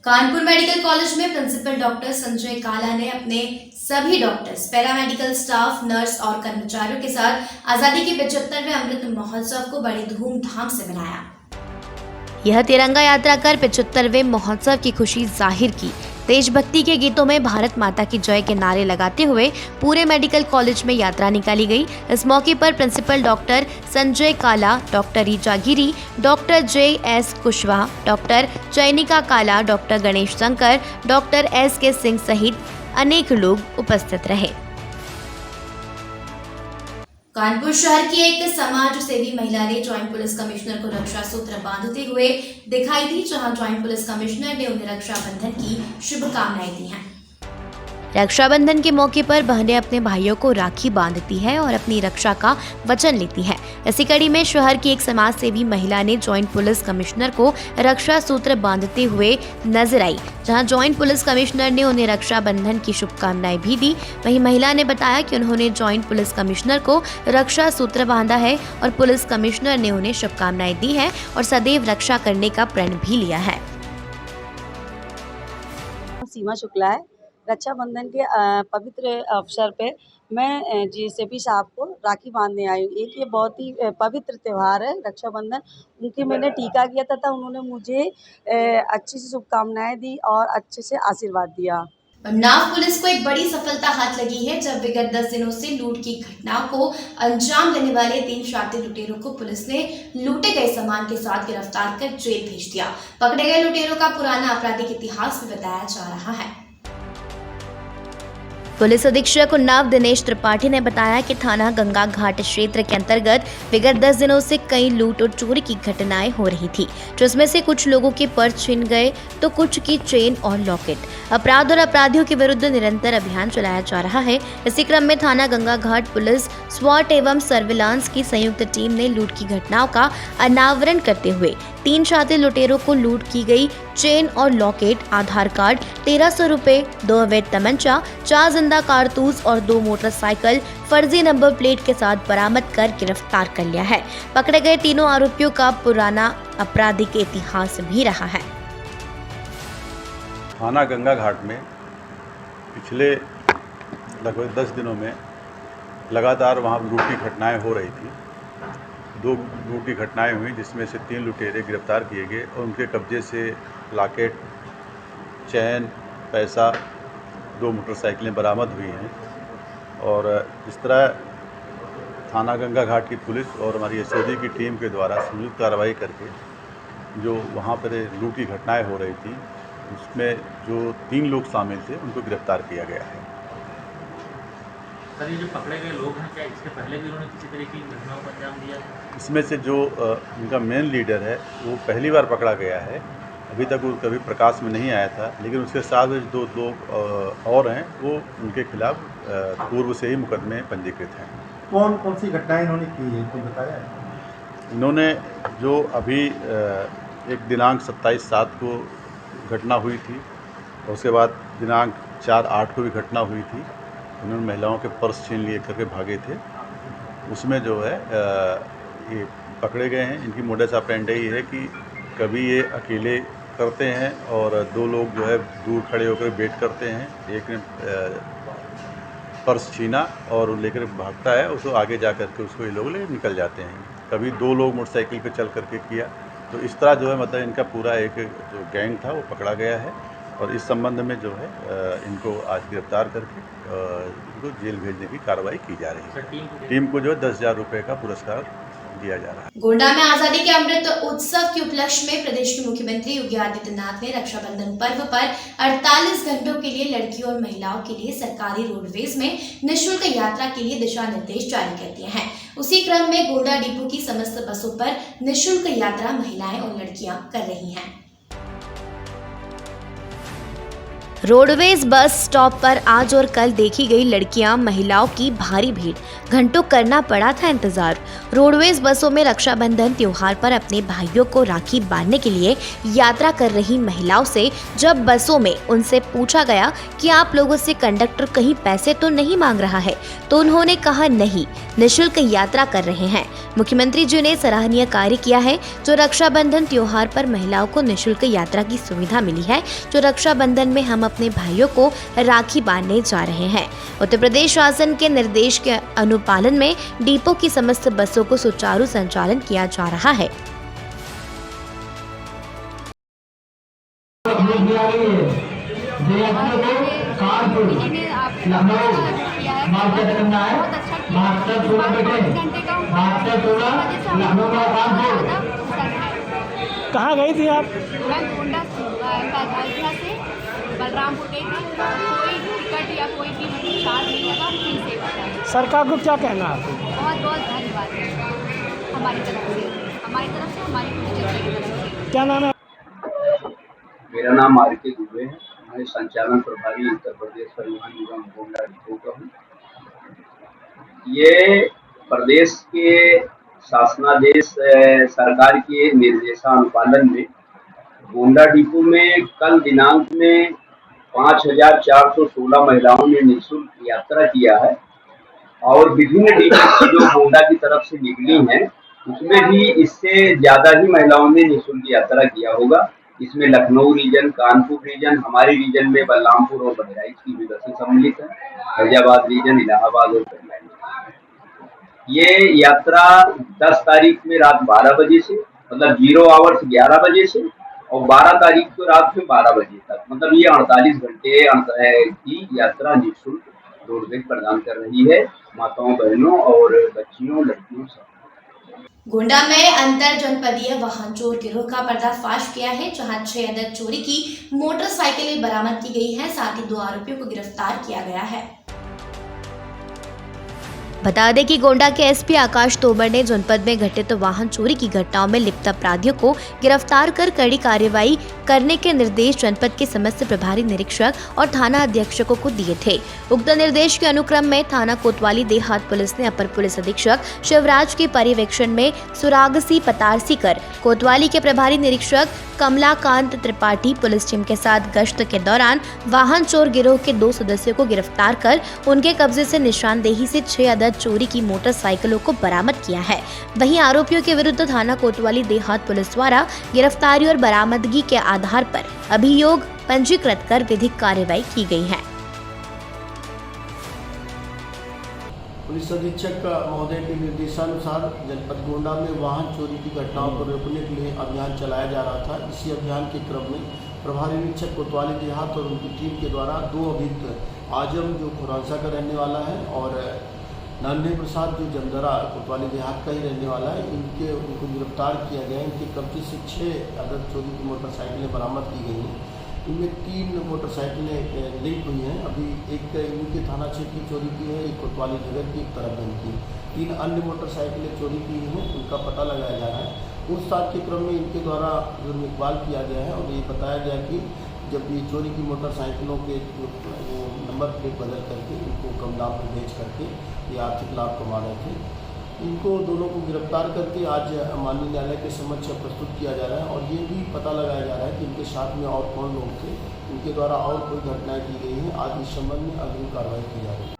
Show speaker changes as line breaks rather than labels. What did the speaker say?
Kanpur medical college में principal doctor Sanjay काला ने अपने सभी डॉक्टर्स, पैरामेडिकल स्टाफ, नर्स और कर्मचारियों के साथ आजादी के 75वें अमृत महोत्सव को बड़ी धूमधाम से मनाया। यह तिरंगा यात्रा कर 75वें महोत्सव की खुशी जाहिर की। देशभक्ति के गीतों में भारत माता की जय के नारे लगाते हुए पूरे मेडिकल कॉलेज में यात्रा निकाली गई। इस मौके पर प्रिंसिपल डॉक्टर संजय काला, डॉक्टर रीचा गिरी, डॉक्टर JS कुशवाहा, डॉक्टर चैनिका काला, doctor Ganesh Shankar, doctor SK Singh सहित अनेक लोग उपस्थित रहे। कानपुर शहर की एक समाज सेवी महिला ने ज्वाइंट पुलिस कमिश्नर को रक्षा सूत्र बांधते हुए दिखाई दी, जहां ज्वाइंट पुलिस कमिश्नर ने उन्हें रक्षाबंधन की शुभकामनाएं दी हैं। रक्षाबंधन के मौके पर बहनें अपने भाइयों को राखी बांधती है और अपनी रक्षा का वचन लेती है। इसी कड़ी में शहर की एक समाज सेवी महिला ने ज्वाइंट पुलिस कमिश्नर को रक्षा सूत्र बांधते हुए नजर आई, जहां ज्वाइंट पुलिस कमिश्नर ने उन्हें रक्षाबंधन की शुभकामनाएं भी दी। वहीं महिला ने बताया कि उन्होंने ज्वाइंट पुलिस कमिश्नर को रक्षा सूत्र बांधा है और पुलिस कमिश्नर ने उन्हें शुभकामनाएं दी है और सदैव रक्षा करने का प्रण भी लिया है।
सीमा शुक्ला है। रक्षाबंधन के पवित्र अवसर पे मैं GSP साहब को राखी बांधने आई हूँ। एक ये बहुत ही पवित्र त्यौहार है रक्षाबंधन। उनके मैंने टीका किया था उन्होंने मुझे अच्छी सी शुभकामनाएं दी और अच्छे से आशीर्वाद दिया।
उन्नाव पुलिस को एक बड़ी सफलता हाथ लगी है, जब विगत 10 दिनों से लूट की घटनाओं को अंजाम देने वाले 3 शातिर लुटेरों को पुलिस ने लूटे गए सामान के साथ गिरफ्तार कर जेल भेज दिया। पकड़े गए लुटेरों का पुराना आपराधिक इतिहास भी बताया जा रहा है। पुलिस अधीक्षक उन्नाव दिनेश त्रिपाठी ने बताया कि थाना गंगा घाट क्षेत्र के अंतर्गत विगत 10 दिनों से कई लूट और चोरी की घटनाएं हो रही थी, जिसमें से कुछ लोगों के पर्स छीन गए तो कुछ की चेन और लॉकेट। अपराध और अपराधियों के विरुद्ध निरंतर अभियान चलाया जा रहा है। इसी क्रम में थाना गंगा घाट पुलिस स्वाट एवं सर्विलांस की संयुक्त टीम ने लूट की घटनाओं का अनावरण करते हुए 3 शातिर लुटेरों को लूट की गई चेन और लॉकेट, आधार कार्ड, 1300 रुपए, 2 अवैध तमंचा, 4 जिंदा कारतूस और 2 मोटरसाइकिल फर्जी नंबर प्लेट के साथ बरामद कर गिरफ्तार कर लिया है। पकड़े गए तीनों आरोपियों का पुराना आपराधिक इतिहास भी रहा है।
थाना गंगा घाट में पिछले लगभग 10 दिनों में लगातार वहाँ लूट की घटनाएं हो रही थी। 2 लूट की घटनाएं हुई, जिसमें से 3 लुटेरे गिरफ्तार किए गए और उनके कब्जे से लॉकेट, चैन, पैसा, 2 मोटरसाइकिलें बरामद हुई हैं। और इस तरह थाना गंगा घाट की पुलिस और हमारी SOG की टीम के द्वारा संयुक्त कार्रवाई करके जो वहाँ पर लूट की घटनाएं हो रही थी, उसमें जो 3 लोग शामिल थे उनको गिरफ्तार किया गया है।
सर, ये जो पकड़े गए लोग हैं, क्या इसके पहले भी उन्होंने किसी तरह की घटनाओं को अंजाम दिया है?
इसमें से जो उनका मेन लीडर है वो पहली बार पकड़ा गया है। अभी तक वो कभी प्रकाश में नहीं आया था, लेकिन उसके साथ 2 लोग और हैं, वो उनके खिलाफ पूर्व से ही मुकदमे पंजीकृत हैं।
कौन कौन सी घटनाएं इन्होंने की है, इनको बताया है?
इन्होंने जो अभी एक दिनांक 27/7 को घटना हुई थी, और उसके बाद दिनांक 4/8 को भी घटना हुई थी। उन्होंने महिलाओं के पर्स छीन लिए करके भागे थे। उसमें जो है ये पकड़े गए हैं। इनकी मोडस ऑपरेंडी ये है कि कभी ये अकेले करते हैं और 2 लोग जो है दूर खड़े होकर वेट करते हैं। एक ने पर्स छीना और लेकर भागता है, उसको आगे जा कर के उसको ये लोग ले निकल जाते हैं। कभी 2 लोग मोटरसाइकिल पे चल करके किया। तो इस तरह जो है मतलब इनका पूरा एक जो गैंग था वो पकड़ा गया है, और इस संबंध में जो है इनको आज गिरफ्तार करके इनको जेल भेजने की कार्रवाई की जा रही है। टीम को जो है 10,000 रुपये का पुरस्कार दिया जा रहा है।
गोंडा में आजादी के अमृत उत्सव के उपलक्ष्य में प्रदेश के मुख्यमंत्री योगी आदित्यनाथ ने रक्षाबंधन पर्व पर 48 घंटों के लिए लड़कियों और महिलाओं के लिए सरकारी रोडवेज में निःशुल्क यात्रा के लिए दिशा निर्देश जारी कर दिए हैं। उसी क्रम में गोंडा डिपो की समस्त बसों पर निःशुल्क यात्रा महिलाएं और लड़कियां कर रही हैं। रोडवेज बस स्टॉप पर आज और कल देखी गई लड़कियां महिलाओं की भारी भीड़। घंटों करना पड़ा था इंतजार। रोडवेज बसों में रक्षाबंधन त्योहार पर अपने भाइयों को राखी बांधने के लिए यात्रा कर रही महिलाओं से जब बसों में उनसे पूछा गया कि आप लोगों से कंडक्टर कहीं पैसे तो नहीं मांग रहा है, तो उन्होंने कहा नहीं, निःशुल्क यात्रा कर रहे हैं। मुख्यमंत्री जी ने सराहनीय कार्य किया है जो रक्षाबंधन त्योहार पर महिलाओं को निःशुल्क यात्रा की सुविधा मिली है, जो रक्षाबंधन में हम अपने भाइयों को राखी बांधने जा रहे हैं। उत्तर प्रदेश शासन के निर्देश के अनुपालन में डिपो की समस्त बसों को सुचारू संचालन किया जा रहा है।
कहाँ गई थी आप?
मैं गोंडा अयोध्या से बलरामपुर गई थी। कोई टिकट या कोई भी मतलब चार्ज नहीं लगा, फ्री सेवा था।
सरकार को क्या कहना है?
बहुत बहुत धन्यवाद है हमारी तरफ से हमारी पूरी जनता की तरफ से।
क्या नाम है?
मेरा नाम आर.के. दुबे है। मैं संचालन प्रभारी उत्तर प्रदेश परिवहन निगम गोंडा डिपो का हूँ। ये प्रदेश के शासनादेश सरकार के निर्देशानुपालन में गोंडा डिपो में कल दिनांक में 5,416 महिलाओं ने निःशुल्क यात्रा किया है और विभिन्न डिपो जो गोंडा की तरफ से निकली हैं उसमें भी इससे ज्यादा ही महिलाओं ने निःशुल्क यात्रा किया होगा। इसमें लखनऊ रीजन, कानपुर रीजन, हमारे रीजन में बलरामपुर और बहराइच की भी बसें सम्मिलित हैं, फैजाबाद रीजन, इलाहाबाद और करनाल। ये यात्रा 10 तारीख में रात 12 बजे से मतलब 0 आवर्स 11 बजे से और 12 तारीख को रात में 12 बजे तक मतलब ये 48 घंटे की यात्रा निःशुल्क रोडवेज प्रदान कर रही है माताओं, बहनों और बच्चियों, लड़कियों सब।
गोंडा में अंतर जनपदीय वाहन चोर गिरोह का पर्दाफाश किया है, जहां 6 अदद चोरी की मोटरसाइकिलें बरामद की गई हैं। साथ ही 2 आरोपियों को गिरफ्तार किया गया है। बता दें कि गोंडा के एसपी आकाश तोमर ने जनपद में घटित वाहन चोरी की घटनाओं में लिप्त अपराधियों को गिरफ्तार कर कड़ी कार्रवाई करने के निर्देश जनपद के समस्त प्रभारी निरीक्षक और थाना अधीक्षकों को दिए थे। उक्त निर्देश के अनुक्रम में थाना कोतवाली देहात पुलिस ने अपर पुलिस अधीक्षक शिवराज के पर्यवेक्षण में सुरागसी पतारसी कर कोतवाली के प्रभारी निरीक्षक कमलाकांत त्रिपाठी पुलिस टीम के साथ गश्त के दौरान वाहन चोर गिरोह के 2 सदस्यों को गिरफ्तार कर उनके कब्जे से निशानदेही से 6 अदद चोरी की मोटरसाइकिलों को बरामद किया है। वहीं आरोपियों के विरुद्ध थाना कोतवाली देहात पुलिस द्वारा गिरफ्तारी और बरामदगी के आधार पर अभियोग पंजीकृत कर विधिक कार्रवाई की गई है।
पुलिस अधीक्षक महोदय के निर्देशानुसार जनपद गोंडा में वाहन चोरी की घटनाओं को रोकने के लिए अभियान चलाया जा रहा था। इसी अभियान के क्रम में प्रभारी निरीक्षक कोतवाली देहात और उनकी टीम के द्वारा 2 अभियुक्त आजम जो खुरांसा का रहने वाला है और नन्हे प्रसाद जो जमदरा कोतवाली देहात का ही रहने वाला है, उनको गिरफ्तार किया गया। इनके कब्जे से 6 अदद चोरी की मोटरसाइकिलें बरामद की गई हैं। इनमें 3 मोटरसाइकिलें लिंक हुई हैं। अभी एक इनके थाना क्षेत्र की चोरी की है, एक कोतवाली नगर की, एक तरफगंज की। 3 अन्य मोटरसाइकिलें चोरी की हैं, उनका पता लगाया जा रहा है। पूछताछ के क्रम में इनके द्वारा जुर्म इकबाल किया गया है और ये बताया गया कि जब ये चोरी की मोटरसाइकिलों के वो नंबर प्लेट बदल करके इनको कम दाम पर बेच करके ये आर्थिक लाभ कमा रहे थे। इनको दोनों को गिरफ्तार करके आज माननीय न्यायालय के समक्ष प्रस्तुत किया जा रहा है और ये भी पता लगाया जा रहा है कि इनके साथ में और कौन लोग थे, इनके द्वारा और कोई घटनाएं की गई हैं। आज इस संबंध में अग्रिम कार्रवाई की जा रही है।